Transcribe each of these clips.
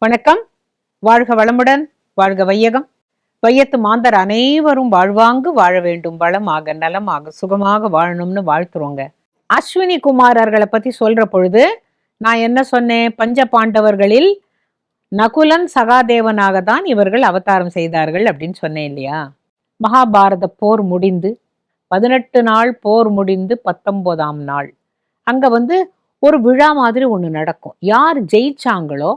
வணக்கம். வாழ்க வளமுடன், வாழ்க வையகம். வையத்து மாந்தர் அனைவரும் வாழ்வாங்கு வாழ வேண்டும், வளமாக நலமாக சுகமாக வாழணும்னு வாழ்த்துறோங்க. அஸ்வினி குமாரர்களை பத்தி சொல்ற பொழுது நான் என்ன சொன்னேன்? பஞ்ச பாண்டவர்களில் நகுலன் சகாதேவனாக தான் இவர்கள் அவதாரம் செய்தார்கள் அப்படின்னு சொன்னேன் இல்லையா? மகாபாரத போர் முடிந்து 18 நாள் போர் முடிந்து 19ஆம் நாள் அங்க ஒரு விழா மாதிரி ஒண்ணு நடக்கும். யார் ஜெயிச்சாங்களோ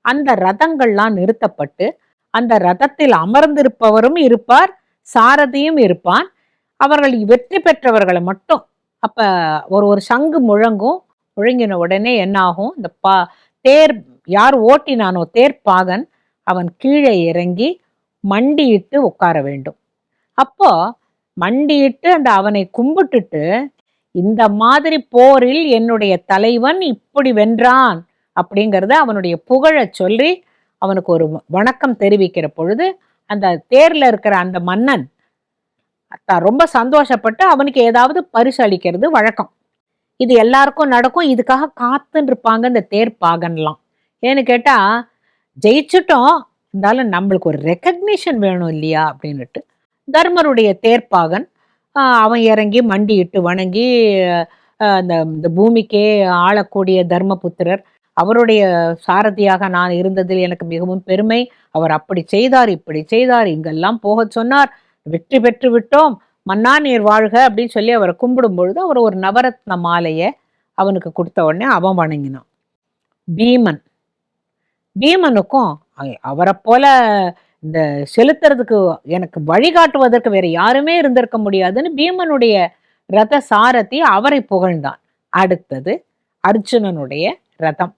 அந்த ரதங்கள்லாம் நிறுத்தப்பட்டு அந்த ரதத்தில் அமர்ந்திருப்பவரும் இருப்பார், சாரதியும் இருப்பான். அவர்கள் வெற்றி பெற்றவர்களை மட்டும் அப்ப ஒரு சங்கு முழங்கின உடனே என்ன ஆகும்? இந்த தேர் யார் ஓட்டினானோ தேர்ப்பாகன் அவன் கீழே இறங்கி மண்டியிட்டு உட்கார வேண்டும். அப்போ மண்டியிட்டு அவனை கும்பிட்டுட்டு, இந்த மாதிரி போரில் என்னுடைய தலைவன் இப்படி வென்றான் அப்படிங்கிறத அவனுடைய புகழை சொல்லி அவனுக்கு ஒரு வணக்கம் தெரிவிக்கிற பொழுது அந்த தேர்ல இருக்கிற அந்த மன்னன் ரொம்ப சந்தோஷப்பட்டு அவனுக்கு ஏதாவது பரிசு அளிக்கிறது வழக்கம். இது எல்லாருக்கும் நடக்கும். இதுக்காக காத்துன்னு இருப்பாங்க இந்த தேர்ப்பாகன்லாம். ஏன்னு கேட்டா, ஜெயிச்சுட்டோம், இருந்தாலும் நம்மளுக்கு ஒரு ரெக்கக்னிஷன் வேணும் இல்லையா அப்படின்னுட்டு தர்மருடைய தேர்ப்பாகன் அவன் இறங்கி மண்டியிட்டு வணங்கி இந்த பூமிக்கே ஆளக்கூடிய தர்மபுத்திரர், அவருடைய சாரதியாக நான் இருந்ததில் எனக்கு மிகவும் பெருமை. அவர் அப்படி செய்தார், இப்படி செய்தார், இங்கெல்லாம் போக சொன்னார், வெற்றி பெற்று விட்டோம், மன்னா நீர் வாழ்க அப்படின்னு சொல்லி அவரை கும்பிடும் பொழுது அவர் ஒரு நவரத்ன மாலையை அவனுக்கு கொடுத்த உடனே அவன் வணங்கினான். பீமனுக்கும் அவரை போல இந்த செலுத்துறதுக்கு எனக்கு வழிகாட்டுவதற்கு வேற யாருமே இருந்திருக்க முடியாதுன்னு பீமனுடைய ரத சாரதி அவரை புகழ்ந்தான். அடுத்தது அர்ஜுனனுடைய ரதம்.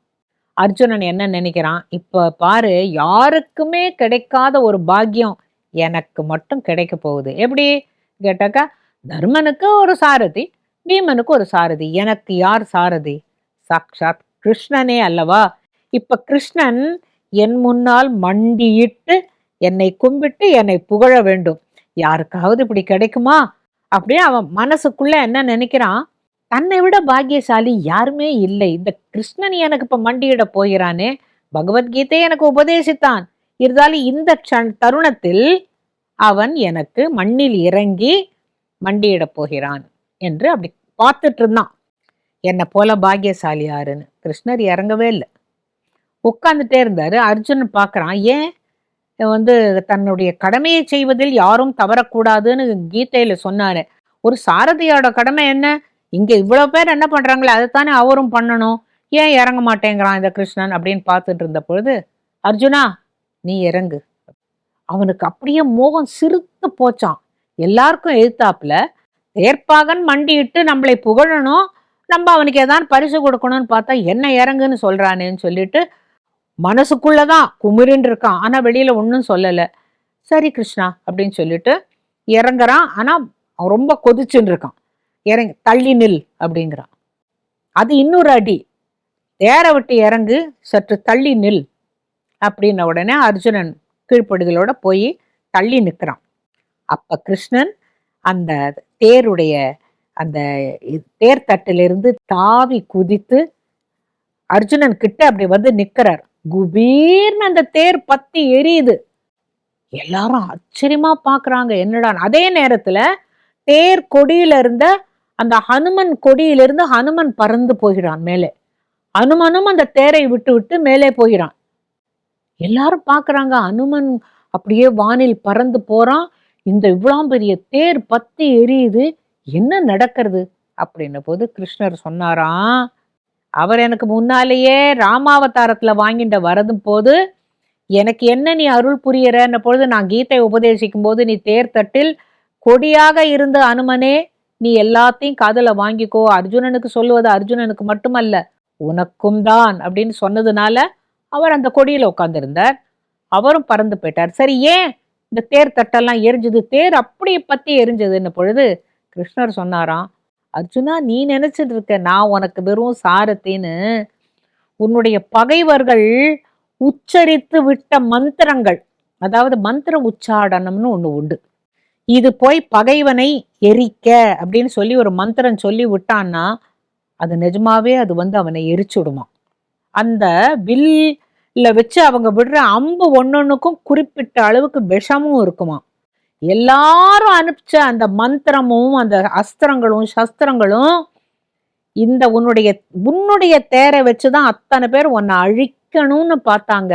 அர்ஜுனன் என்ன நினைக்கிறான்? இப்ப பாரு, யாருக்குமே கிடைக்காத ஒரு பாக்கியம் எனக்கு மட்டும் கிடைக்க போகுது. எப்படி கேட்டாக்கா, தர்மனுக்கு ஒரு சாரதி, பீமனுக்கு ஒரு சாரதி, எனக்கு யார் சாரதி? சாக்ஷாத் கிருஷ்ணனே அல்லவா? இப்ப கிருஷ்ணன் என் முன்னால் மண்டியிட்டு என்னை கும்பிட்டு என்னை புகழ வேண்டும். யாருக்காவது இப்படி கிடைக்குமா அப்படியே அவன் மனசுக்குள்ள என்ன நினைக்கிறான்? தன்னை விட பாக்கியசாலி யாருமே இல்லை. இந்த கிருஷ்ணன் எனக்கு இப்ப மண்டியிட போகிறானே, பகவத்கீதை எனக்கு உபதேசித்தான், இருந்தாலும் இந்த தருணத்தில் அவன் எனக்கு மண்ணில் இறங்கி மண்டியிட போகிறான் என்று அப்படி பார்த்துட்டு இருந்தான். என்னை போல பாக்கியசாலி யாருன்னு. கிருஷ்ணர் இறங்கவே இல்லை, உட்கார்ந்துட்டே இருந்தாரு. அர்ஜுனன் பார்க்கறான், ஏன் தன்னுடைய கடமையை செய்வதில் யாரும் தவறக்கூடாதுன்னு கீதையில சொன்னாரு. ஒரு சாரதியோட கடமை என்ன? இங்க இவ்வளவு பேர் என்ன பண்றாங்களே அதைத்தானே அவரும் பண்ணணும், ஏன் இறங்க மாட்டேங்கிறான் இந்த கிருஷ்ணன் அப்படின்னு பார்த்துட்டு இருந்த பொழுது, அர்ஜுனா நீ இறங்கு. அவனுக்கு அப்படியே மோகம் சிறுத்து போச்சான். எல்லாருக்கும் எதிர்த்தாப்புல தேர்ப்பாகன் மண்டியிட்டு நம்மளை புகழணும், நம்ம அவனுக்கு ஏதாவது பரிசு கொடுக்கணும்னு பார்த்தா என்ன இறங்குன்னு சொல்றானேன்னு சொல்லிட்டு மனசுக்குள்ளதான் குமிரின்னு இருக்கான். ஆனா வெளியில ஒன்னும் சொல்லல. சரி கிருஷ்ணா அப்படின்னு சொல்லிட்டு இறங்குறான். ஆனா அவன் ரொம்ப கொதிச்சுன்னு இருக்கான். இறங்கி தள்ளி நில் அப்படிங்கிறான். அது இன்னொரு அடி, தேர விட்டு இறங்கு, சற்று தள்ளி நில் அப்படின்ன உடனே அர்ஜுனன் கீழ்ப்படுதலோட போய் தள்ளி நிற்கிறான். அப்ப கிருஷ்ணன் அந்த தேருடைய அந்த தேர் தட்டிலிருந்து தாவி குதித்து அர்ஜுனன் கிட்ட அப்படி நிக்கிறார். குபீர்னு அந்த தேர் பத்தி எரியுது. எல்லாரும் ஆச்சரியமா பாக்குறாங்க, என்னடா. அதே நேரத்துல தேர் கொடியில இருந்த அந்த ஹனுமன் கொடியிலிருந்து ஹனுமன் பறந்து போகிறான் மேலே. ஹனுமனும் அந்த தேரை விட்டு விட்டு மேலே போகிறான். எல்லாரும் பாக்குறாங்க, ஹனுமன் அப்படியே வானில் பறந்து போறான், இந்த இவ்வளவு பெரிய தேர் பத்தி எரியுது, என்ன நடக்கிறது அப்படின்ன போது கிருஷ்ணர் சொன்னாராம், அவர் எனக்கு முன்னாலேயே ராமாவதாரத்துல வாங்கிட்ட வரதும் போது எனக்கு என்ன நீ அருள் புரியறன்ன பொழுது நான் கீதை உபதேசிக்கும் போது நீ தேர் தட்டில் கொடியாக இருந்த அனுமனே, நீ எல்லாத்தையும் காதுல வாங்கிக்கோ, அர்ஜுனனுக்கு சொல்லுவது அர்ஜுனனுக்கு மட்டுமல்ல உனக்கும் தான் அப்படின்னு சொன்னதுனால அவர் அந்த கொடியில உட்கார்ந்திருந்தார். அவரும் பறந்து போயிட்டார். சரி, ஏன் இந்த தேர் தட்டெல்லாம் எரிஞ்சது? தேர் அப்படி பத்தி எரிஞ்சதுன்னு பொழுது கிருஷ்ணர் சொன்னாராம், அர்ஜுனா நீ நினைச்சிட்டு இருக்க நான் உனக்கு வெறும் சாரத்தின்னு. உன்னுடைய பகைவர்கள் உச்சரித்து விட்ட மந்திரங்கள், அதாவது மந்திர உச்சாடனம்னு ஒண்ணு உண்டு. இது போய் பகைவனை எரிக்க அப்படின்னு சொல்லி ஒரு மந்திரம் சொல்லி விட்டான்னா அது நிஜமாவே அது அவனை எரிச்சுடுமா. அந்த வில் வச்சு அவங்க விடுற அம்பு ஒன்னொன்னுக்கும் குறிப்பிட்ட அளவுக்கு விஷமும் இருக்குமா. எல்லாரும் அனுப்பிச்ச அந்த மந்திரமும் அந்த அஸ்திரங்களும் சஸ்திரங்களும் இந்த உன்னுடைய தேரை வச்சுதான் அத்தனை பேர் உன்னை அழிக்கணும்னு பார்த்தாங்க.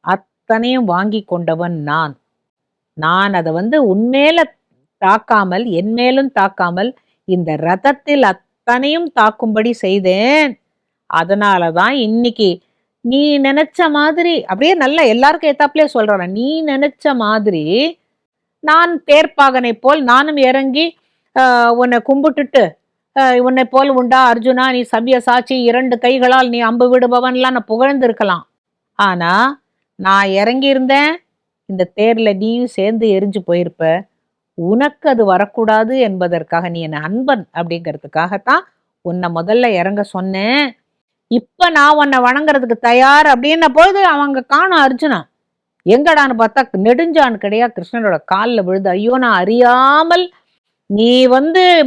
அத்தனையும் வாங்கி கொண்டவன் நான் அதை உன்மேல தாக்காமல் என் மேலும் தாக்காமல் இந்த ரதத்தில் அத்தனையும் தாக்கும்படி செய்தேன். அதனாலதான் இன்னைக்கு நீ நினைச்ச மாதிரி அப்படியே நல்ல எல்லாருக்கும் ஏத்தாப்புலயே சொல்றேன், நீ நினைச்ச மாதிரி நான் தேர்ப்பாகனை போல் நானும் இறங்கி உன்னை கும்பிட்டுட்டு உன்னை போல் உண்டா அர்ஜுனா, நீ சபிய சாட்சி, 2 கைகளால் நீ அம்பு விடுபவன்லாம் நான் புகழ்ந்திருக்கலாம். ஆனா நான் இறங்கி இருந்தேன், இந்த தேர்ல நீயும் சேர்ந்து எரிஞ்சு போயிருப்ப. உனக்கு அது வரக்கூடாது என்பதற்காக, நீ என் அன்பன் அப்படிங்கிறதுக்காகத்தான் உன்னை முதல்ல இறங்க சொன்னேன். இப்ப நான் உன்னை வணங்குறதுக்கு தயார் அப்படின்ன பொழுது அவங்க காணும் அர்ஜுனா. எங்கடான்னு பார்த்தா நெடுஞ்சான் கிடையா கிருஷ்ணனோட காலில் விழுது, ஐயோ நான் அறியாமல் நீ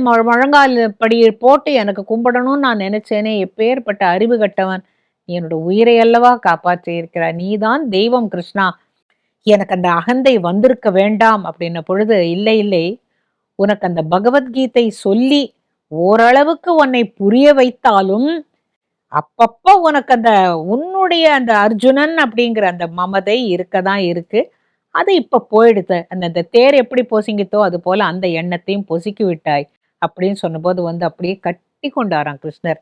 முழங்கால் படி போட்டு எனக்கு கும்பிடணும்னு நான் நினைச்சேனே, எப்பேற்பட்ட அறிவு கட்டவன், நீ என்னோட உயிரை அல்லவா காப்பாற்றி இருக்கிறாய், நீதான் தெய்வம் கிருஷ்ணா, எனக்கு அந்த அகந்தை வந்திருக்க வேண்டாம் அப்படின்ன பொழுது, இல்லை இல்லை, உனக்கு அந்த பகவத்கீதை சொல்லி ஓரளவுக்கு உன்னை புரிய வைத்தாலும் அப்பப்போ உனக்கு அந்த உன்னுடைய அந்த அர்ஜுனன் அப்படிங்கிற அந்த மமதை இருக்கதான் இருக்கு. அது இப்ப போயிடுது. அந்த தேர் எப்படி பொசுங்கித்தோ அது போல அந்த எண்ணத்தையும் பொசுக்கி விட்டாய் அப்படின்னு சொன்னபோது அப்படியே கட்டி கொண்டாராம் கிருஷ்ணர்.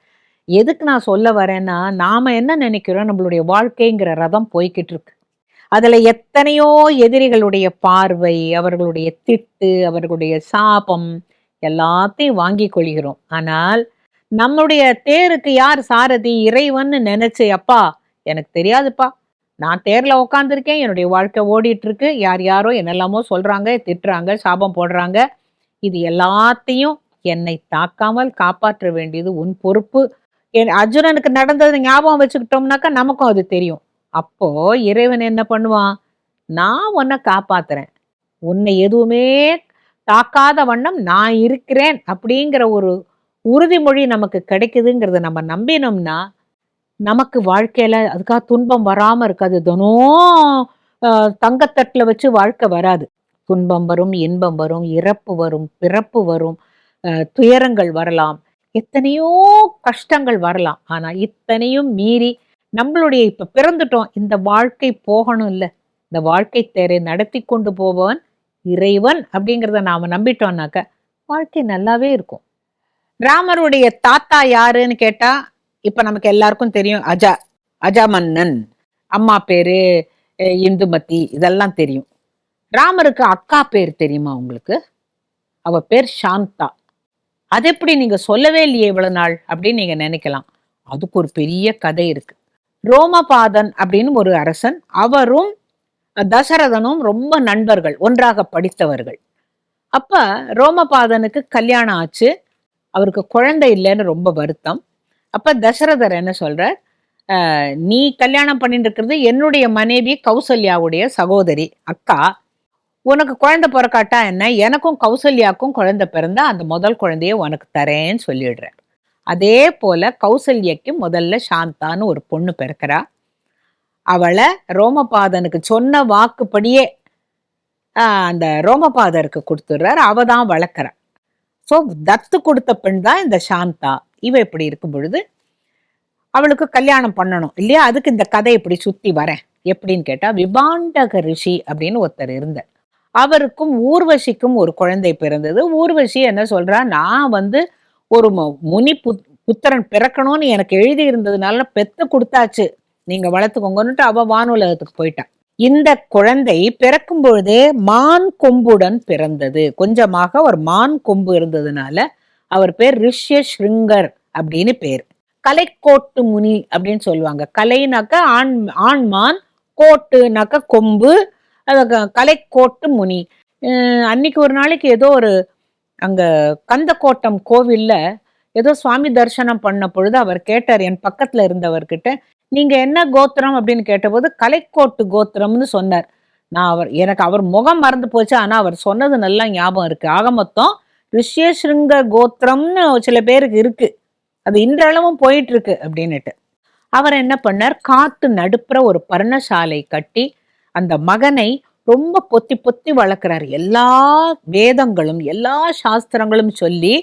எதுக்கு நான் சொல்ல வரேன்னா, நாம என்ன நினைக்கிறோம், நம்மளுடைய வாழ்க்கைங்கிற ரதம் போய்கிட்டு இருக்கு. அதுல எத்தனையோ எதிரிகளுடைய பார்வை, அவர்களுடைய திட்டு, அவர்களுடைய சாபம் எல்லாத்தையும் வாங்கி கொள்கிறோம். ஆனால் நம்முடைய தேருக்கு யார் சாரதி? இறைவன் நினைச்சு, அப்பா எனக்கு தெரியாதுப்பா, நான் தேர்ல உட்காந்துருக்கேன், என்னுடைய வாழ்க்கை ஓடிட்டு இருக்கு, யாரோ என்னெல்லாமோ சொல்றாங்க, திட்டுறாங்க, சாபம் போடுறாங்க, இது எல்லாத்தையும் என்னை தாக்காமல் காப்பாற்ற வேண்டியது உன் பொறுப்பு. அர்ஜுனனுக்கு நடந்தது ஞாபகம் வச்சுக்கிட்டோம்னாக்கா நமக்கும் அது தெரியும். அப்போ இறைவன் என்ன பண்ணுவான், நான் உன்னை காப்பாத்துறேன், உன்னை எதுவுமே தாக்காத வண்ணம் நான் இருக்கிறேன் அப்படிங்கிற ஒரு உறுதிமொழி நமக்கு கிடைக்குதுங்கிறத நம்ம நம்பினோம்னா நமக்கு வாழ்க்கையில அதுக்காக துன்பம் வராம இருக்காது. தினம் தங்கத்தட்டுல வச்சு வாழ்க்கை வராது. துன்பம் வரும், இன்பம் வரும், இறப்பு வரும், பிறப்பு வரும், துயரங்கள் வரலாம், எத்தனையோ கஷ்டங்கள் வரலாம். ஆனா இத்தனையும் மீறி நம்மளுடைய இப்ப பிறந்துட்டோம், இந்த வாழ்க்கை போகணும் இல்ல, இந்த வாழ்க்கை தேரை நடத்தி கொண்டு போபவன் இறைவன் அப்படிங்கிறத நாம நம்பிட்டோம்னாக்க வாழ்க்கை நல்லாவே இருக்கும். ராமருடைய தாத்தா யாருன்னு கேட்டா இப்ப நமக்கு எல்லாருக்கும் தெரியும், அஜாமன்னன். அம்மா பேரு இந்துமதி, இதெல்லாம் தெரியும். ராமருக்கு அக்கா பேர் தெரியுமா உங்களுக்கு? அவ பேர் சாந்தா. அது எப்படி நீங்க சொல்லவே இல்லையே இவ்வளவு நாள் அப்படின்னு நீங்க நினைக்கலாம். அதுக்கு ஒரு பெரிய கதை இருக்கு. ரோமபாதன் அப்படின்னு ஒரு அரசன், அவரும் தசரதனும் ரொம்ப நண்பர்கள், ஒன்றாக படித்தவர்கள். அப்ப ரோமபாதனுக்கு கல்யாணம் ஆச்சு, அவருக்கு குழந்தை இல்லைன்னு ரொம்ப வருத்தம். அப்ப தசரதர் என்ன சொல்ற, நீ கல்யாணம் பண்ணிட்டு இருக்கிறது என்னுடைய மனைவி கௌசல்யாவுடைய சகோதரி, அக்கா, உனக்கு குழந்தை பிறக்காட்டா என்ன, எனக்கும் கௌசல்யாக்கும் குழந்தை பிறந்தா அந்த முதல் குழந்தைய உனக்கு தரேன்னு சொல்லிடுறார். அதே போல கௌசல்யக்கு முதல்ல சாந்தான்னு ஒரு பொண்ணு பிறக்கிறா. அவளை ரோமபாதனுக்கு சொன்ன வாக்குப்படியே அந்த ரோமபாதருக்கு கொடுத்துடுறார், அவ தான் வளர்க்குறா. ஸோ தத்து கொடுத்த பெண் தான் இந்த சாந்தா. இவ இப்படி இருக்கும் பொழுது அவளுக்கு கல்யாணம் பண்ணணும் இல்லையா, அதுக்கு இந்த கதை இப்படி சுத்தி வரேன். எப்படின்னு கேட்டா, விபாண்டக ரிஷி அப்படின்னு ஒருத்தர் இருந்தார். அவருக்கும் ஊர்வசிக்கும் ஒரு குழந்தை பிறந்தது. ஊர்வசி என்ன சொல்றா, நான் ஒரு முனி புத்திரன் பிறக்கணும்னு எனக்கு எழுதி இருந்ததுனால பெத்து கொடுத்தாச்சு, நீங்க வளர்த்துக்கோங்கன்னுட்டு அவ வானுலகத்துக்கு போயிட்டான். இந்த குழந்தை பிறக்கும் பொழுதே மான் கொம்புடன் பிறந்தது. கொஞ்சமாக ஒரு மான் கொம்பு இருந்ததுனால அவர் பேர் ரிஷ்யஸ்ருங்கர் அப்படின்னு பேர். கலைக்கோட்டு முனி அப்படின்னு சொல்லுவாங்க. கலைனாக்க ஆண்மான், கோட்டுனாக்க கொம்பு, கலைக்கோட்டு முனி. அன்னைக்கு ஒரு நாளைக்கு ஏதோ அங்க கந்தக்கோட்டம் கோவில்ல ஏதோ சுவாமி தரிசனம் பண்ண பொழுது அவர் கேட்டார் என் பக்கத்துல இருந்தவர்கிட்ட, நீங்க என்ன கோத்திரம் அப்படின்னு கேட்டபோது கலைக்கோட்டு கோத்திரம்னு சொன்னார். எனக்கு அவர் முகம் மறந்து போச்சு, ஆனா அவர் சொன்னது நல்லா ஞாபகம் இருக்கு. ஆக மொத்தம் ரிஷ்யஸ்ருங்க கோத்திரம்னு சில பேருக்கு இருக்கு, அது இன்றளவும் போயிட்டு இருக்கு அப்படின்னுட்டு. அவர் என்ன பண்ணார், காட்டு நடுப்புற ஒரு பர்ணசாலை கட்டி அந்த மகனை ரொம்ப பொத்தி பொத்தி வளர்க்கிறார். எல்லா வேதங்களும் எல்லா சாஸ்திரங்களும் சொல்லி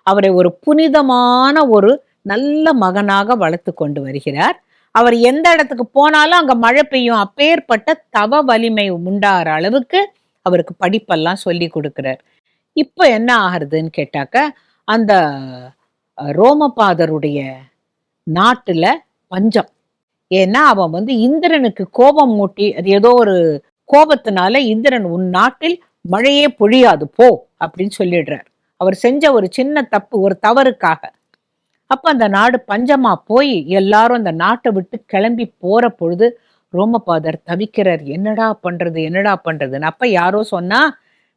அவரை ஒரு புனிதமான ஒரு நல்ல மகனாக வளர்த்து கொண்டு வருகிறார். அவர் எந்த இடத்துக்கு போனாலும் அங்க மழை பெய்யும். அப்பேற்பட்ட தவ வலிமை உண்டாகிற அளவுக்கு அவருக்கு படிப்பெல்லாம் சொல்லி கொடுக்கிறார். இப்ப என்ன ஆகுறதுன்னு கேட்டாக்க, அந்த ரோமபாதருடைய நாட்டுல பஞ்சம். ஏன்னா அவன் இந்திரனுக்கு கோபம் மூட்டி, அது ஏதோ ஒரு கோபத்தினால இந்திரன் உன் நாட்டில் மழையே பொழியாது போ அப்படின்னு சொல்லிடுறார். அவர் செஞ்ச ஒரு சின்ன தப்பு, ஒரு தவறுக்காக. அப்ப அந்த நாடு பஞ்சமா போய் எல்லாரும் அந்த நாட்டை விட்டு கிளம்பி போற பொழுது ரோமபாதர் தவிக்கிறார். என்னடா பண்றது என்னடா பண்றதுன்னு. அப்ப யாரோ சொன்னா,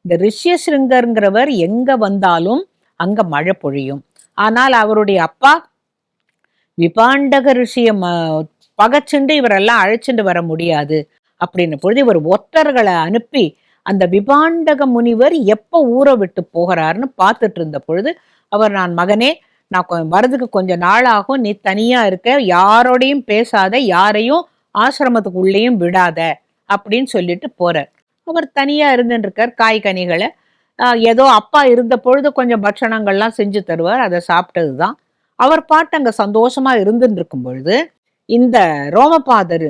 இந்த ரிஷ்யசிருங்கர்ங்கிறவர் எங்க வந்தாலும் அங்க மழை பொழியும். ஆனால் அவருடைய அப்பா விபாண்டக ரிஷிய பகச்சுண்டு இவரெல்லாம் அழைச்சிட்டு வர முடியாது அப்படின்னு பொழுது இவர் ஒற்றர்களை அனுப்பி அந்த விபாண்டக முனிவர் எப்ப ஊரை விட்டு போகிறாருன்னு பார்த்துட்டு இருந்த பொழுது அவர், நான் மகனே, நான் வரதுக்கு கொஞ்சம் நாள் ஆகும், நீ தனியா இருக்க, யாரோடையும் பேசாத, யாரையும் ஆசிரமத்துக்கு உள்ளேயும் விடாத அப்படின்னு சொல்லிட்டு போறார். அவர் தனியா இருந்துட்டு இருக்கார். காய் கனிகளை ஏதோ அப்பா இருந்த பொழுது கொஞ்சம் பட்சணங்கள்லாம் செஞ்சு தருவார், அதை சாப்பிட்டதுதான். அவர் பாட்டு அங்க சந்தோஷமா இருந்துட்டு இருக்கும் பொழுது இந்த ரோமபாதர்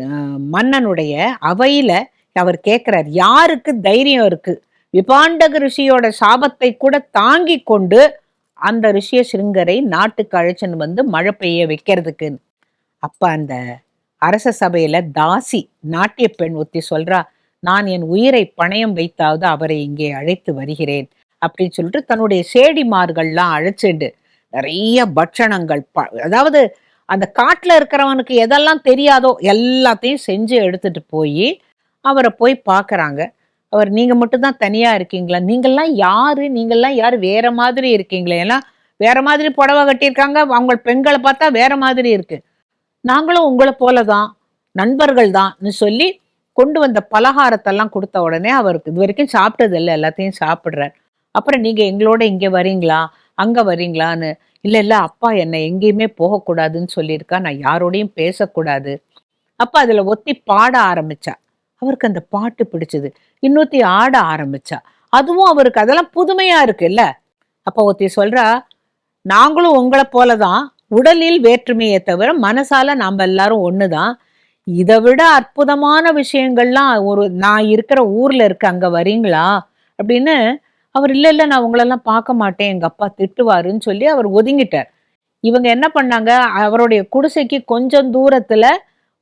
மன்னனுடைய அவையில அவர் கேட்கிறார், யாருக்கு தைரியம் இருக்கு விபாண்டக ரிஷியோட சாபத்தை கூட தாங்கி கொண்டு அந்த ரிஷிய சிருங்கரை நாட்டுக்கு அழைச்சுன்னு மழை பெய்ய வைக்கிறதுக்கு. அப்ப அந்த அரச சபையில தாசி நாட்டிய பெண் ஒத்தி சொல்றா, நான் என் உயிரை பணயம் வைத்தாவது அவரை இங்கே அழைத்து வருகிறேன் அப்படின்னு சொல்லிட்டு தன்னுடைய சேடிமார்கள்லாம் அழைச்சிட்டு நிறைய பட்சணங்கள், அதாவது அந்த காட்டுல இருக்கிறவனுக்கு எதெல்லாம் தெரியாதோ எல்லாத்தையும் செஞ்சு எடுத்துட்டு போய் அவரை போய் பார்க்கறாங்க. அவர், நீங்க மட்டும்தான் தனியா இருக்கீங்களா? நீங்கள்லாம் யாரு வேற மாதிரி இருக்கீங்களே, எல்லாம் வேற மாதிரி புடவை கட்டியிருக்காங்க, அவங்க பெண்களை பார்த்தா வேற மாதிரி இருக்கு. நாங்களும் உங்களை போலதான், நண்பர்கள் தான் சொல்லி கொண்டு வந்த பலகாரத்தெல்லாம் கொடுத்த உடனே அவருக்கு இது வரைக்கும் சாப்பிட்டது இல்லை, எல்லாத்தையும் சாப்பிடுறார். அப்புறம் நீங்க எங்களோட இங்க வரீங்களா அங்க வரீங்களான்னு, இல்ல அப்பா என்னை எங்கேயுமே போகக்கூடாதுன்னு சொல்லியிருக்கா, நான் யாரோடையும் பேசக்கூடாது. அப்ப அதுல ஒத்தி பாட ஆரம்பிச்சா. அவருக்கு அந்த பாட்டு பிடிச்சது. இன்னொத்தி ஆட ஆரம்பிச்சா. அதுவும் அவருக்கு அதெல்லாம் புதுமையா இருக்குல்ல. அப்ப ஒத்தி சொல்றா, நாங்களும் உங்களை போலதான், உடலில் வேற்றுமையை தவிர மனசால நாம எல்லாரும் ஒண்ணுதான். இதை விட அற்புதமான விஷயங்கள்லாம் நான் இருக்கிற ஊர்ல இருக்கு, அங்க வரீங்களா அப்படின்னு. அவர், இல்ல நான் உங்களெல்லாம் பார்க்க மாட்டேன், எங்க அப்பா திட்டுவாருன்னு சொல்லி அவர் ஒதுங்கிட்டார். இவங்க என்ன பண்ணாங்க, அவருடைய குடிசைக்கு கொஞ்சம் தூரத்துல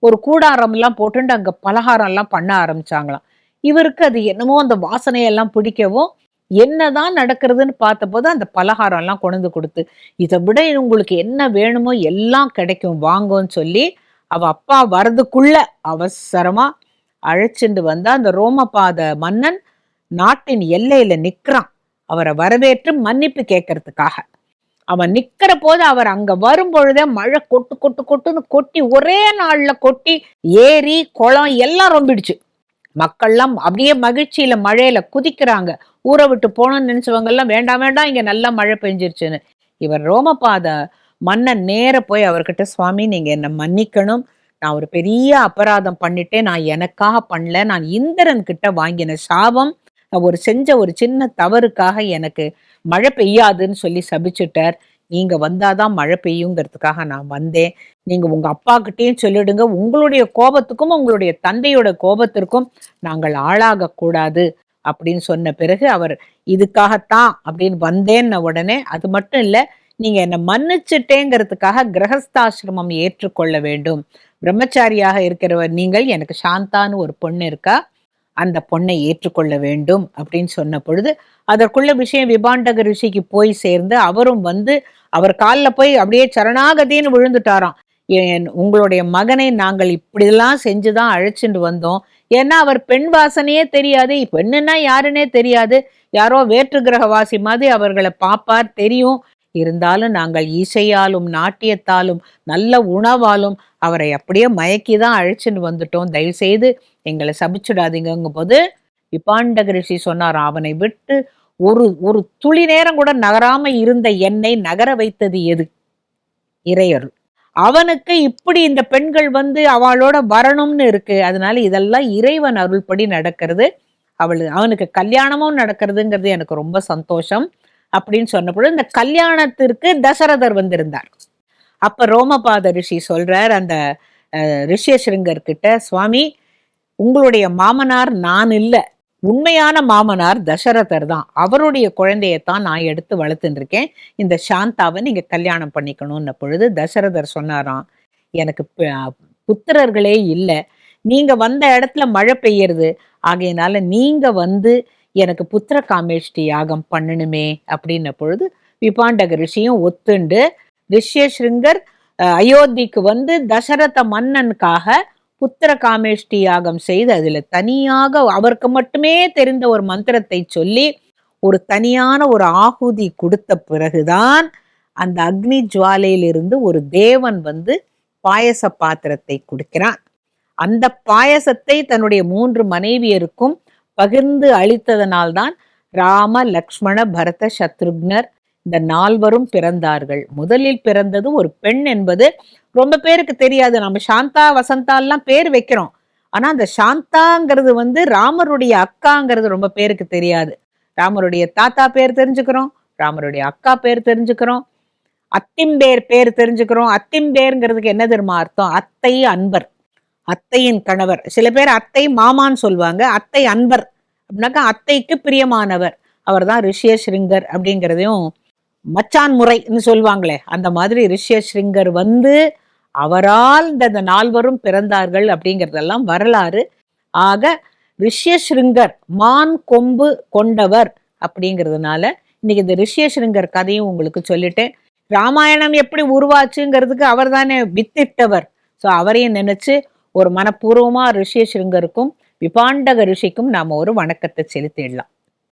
ஒரு கூடாரம் எல்லாம் போட்டுட்டு அங்க பலகாரம் எல்லாம் பண்ண ஆரம்பிச்சாங்களாம். இவருக்கு அது என்னமோ அந்த வாசனையெல்லாம் பிடிக்கவும், என்னதான் நடக்கிறதுன்னு பார்த்தபோது அந்த பலகாரம் எல்லாம் கொண்டு கொடுத்து, இதை விட உங்களுக்கு என்ன வேணுமோ எல்லாம் கிடைக்கும் வாங்கன்னு சொல்லி அவ அப்பா வரதுக்குள்ள அவசரமா அழைச்சிட்டு வந்தா. அந்த ரோமபாத மன்னன் நாட்டின் எல்லையில நிக்கிறான், அவரை வரவேற்று மன்னிப்பு கேட்கறதுக்காக. அவன் நிக்கிற போது அவர் அங்க வரும் பொழுதே மழை கொட்டு கொட்டு கொட்டுன்னு கொட்டி, ஒரே நாள்ல கொட்டி ஏரி குளம் எல்லாம் ரொம்பிடுச்சு. மக்கள்லாம் அப்படியே மகிழ்ச்சியில மழையில குதிக்கிறாங்க. ஊரை விட்டு போகணும்னு நினைச்சவங்க எல்லாம், வேண்டாம் வேண்டாம் இங்க நல்லா மழை பெஞ்சிருச்சுன்னு. இவர் ரோமபாத மன்னன் நேர போய் அவர்கிட்ட, சுவாமி நீங்க என்ன மன்னிக்கணும், நான் ஒரு பெரிய அபராதம் பண்ணிட்டேன், நான் எனக்காக பண்ணல, நான் இந்திரன் கிட்ட வாங்கின சாபம், நான் செஞ்ச ஒரு சின்ன தவறுக்காக எனக்கு மழை பெய்யாதுன்னு சொல்லி சபிச்சுட்டார். நீங்க வந்தாதான் மழை பெய்யுங்கிறதுக்காக நான் வந்தேன். நீங்க உங்க அப்பா கிட்டேயும் சொல்லிடுங்க, உங்களுடைய கோபத்துக்கும் உங்களுடைய தந்தையோட கோபத்திற்கும் நாங்கள் ஆளாக கூடாது அப்படின்னு சொன்ன பிறகு அவர், இதுக்காகத்தான் அப்படின்னு வந்தேன்ன உடனே, அது மட்டும் இல்ல, நீங்க என்ன மன்னிச்சுட்டேங்கிறதுக்காக கிரகஸ்தாசிரமம் ஏற்றுக்கொள்ள வேண்டும். பிரம்மச்சாரியாக இருக்கிறவர் நீங்கள், எனக்கு சாந்தான்னு ஒரு பொண்ணு இருக்கா, அந்த பொண்ணை ஏற்றுக்கொள்ள வேண்டும் அப்படின்னு சொன்ன பொழுது அதற்குள்ள விஷயம் விபாண்டக ரிஷிக்கு போய் சேர்ந்து அவரும் அவர் காலில் போய் அப்படியே சரணாகதின்னு விழுந்துட்டாராம். உங்களுடைய மகனை நாங்கள் இப்படிலாம் செஞ்சுதான் அழைச்சிட்டு வந்தோம். ஏன்னா அவர் பெண் வாசனையே தெரியாது, பெண்ணுன்னா யாருன்னே தெரியாது, யாரோ வேற்று கிரகவாசி மாதிரி அவர்களை பார்ப்பார் தெரியும். இருந்தாலும் நாங்கள் இசையாலும் நாட்டியத்தாலும் நல்ல உணவாலும் அவரை அப்படியே மயக்கிதான் அழைச்சிட்டு வந்துட்டோம், தயவு செய்து எங்களை சபிச்சுடாதீங்கும் போது விபாண்டக ரிஷி சொன்னார், அவனை விட்டு ஒரு துளி நேரம் கூட நகராம இருந்த என்னை நகர வைத்தது எது? இறையருள். அவனுக்கு இப்படி இந்த பெண்கள் வந்து அவளோட வரணும்னு இருக்கு. அதனால இதெல்லாம் இறைவன் அருள்படி நடக்கிறது. அவனுக்கு கல்யாணமும் நடக்கிறதுங்கிறது எனக்கு ரொம்ப சந்தோஷம் அப்படின்னு சொன்னபொழுது இந்த கல்யாணத்திற்கு தசரதர் வந்திருந்தார். அப்ப ரோமபாத ரிஷி சொல்றார் அந்த ரிஷ்யசிருங்கர் கிட்ட, சுவாமி உங்களுடைய மாமனார் நான் இல்ல, உண்மையான மாமனார் தசரதர் தான். அவருடைய குழந்தையத்தான் நான் எடுத்து வளர்த்துட்டு இருக்கேன். இந்த சாந்தாவை நீங்க கல்யாணம் பண்ணிக்கணும்னு பொழுது தசரதர் சொன்னாராம், எனக்கு புத்திரர்களே இல்லை, நீங்க வந்த இடத்துல மழை பெய்யறது, ஆகையினால நீங்க வந்து எனக்கு புத்திர காமேஷ்டி யாகம் பண்ணணுமே அப்படின்ன பொழுது விபாண்டக ரிஷியும் ஒத்துண்டு ரிஷ்யசிருங்கர் அயோத்திக்கு வந்து தசரத மன்னனுக்காக புத்திர காமேஷ்டி யாகம் செய்து அதுல தனியாக அவருக்கு மட்டுமே தெரிந்த ஒரு மந்திரத்தை சொல்லி ஒரு தனியான ஒரு ஆகுதி கொடுத்த பிறகுதான் அந்த அக்னி ஜுவாலையிலிருந்து ஒரு தேவன் வந்து பாயச பாத்திரத்தை கொடுக்கிறான். அந்த பாயசத்தை தன்னுடைய 3 மனைவியருக்கும் பகிர்ந்து அளித்ததனால்தான் ராம லக்ஷ்மண பரத சத்ருக்னர் இந்த 4வரும் பிறந்தார்கள். முதலில் பிறந்தது ஒரு பெண் என்பது ரொம்ப பேருக்கு தெரியாது. நம்ம சாந்தா வசந்தா எல்லாம் பேர் வைக்கிறோம், ஆனா அந்த சாந்தாங்கிறது வந்து ராமருடைய அக்காங்கிறது ரொம்ப பேருக்கு தெரியாது. ராமருடைய தாத்தா பேர் தெரிஞ்சுக்கிறோம், ராமருடைய அக்கா பேர் தெரிஞ்சுக்கிறோம், அத்திம்பேர் பேர் தெரிஞ்சுக்கிறோம். அத்திம்பேருங்கிறதுக்கு என்ன தெரியுமா அர்த்தம்? அத்தை அன்பர், அத்தையின் கணவர். சில பேர் அத்தை மாமான்னு சொல்லுவாங்க, அத்தை அன்பர் அப்படின்னாக்கா அத்தைக்கு பிரியமானவர். அவர் தான் ரிஷ்யசிருங்கர் அப்படிங்கிறதையும் மச்சான் முறைன்னு சொல்லுவாங்களே, அந்த மாதிரி ரிஷ்யசிருங்கர் வந்து அவரால் இந்த 4வரும் பிறந்தார்கள் அப்படிங்கிறதெல்லாம் வரலாறு. ஆக ரிஷ்யசிருங்கர் மான் கொம்பு கொண்டவர் அப்படிங்கிறதுனால இன்னைக்கு இந்த ரிஷ்யசிருங்கர் கதையும் உங்களுக்கு சொல்லிட்டேன். ராமாயணம் எப்படி உருவாச்சுங்கிறதுக்கு அவர் தானே வித்திட்டவர். ஸோ அவரையும் நினைச்சு ஒரு மனப்பூர்வமா ரிஷ்யசிருங்கருக்கும் விபாண்டக ரிஷிக்கும் நாம ஒரு வணக்கத்தை செலுத்திடலாம்.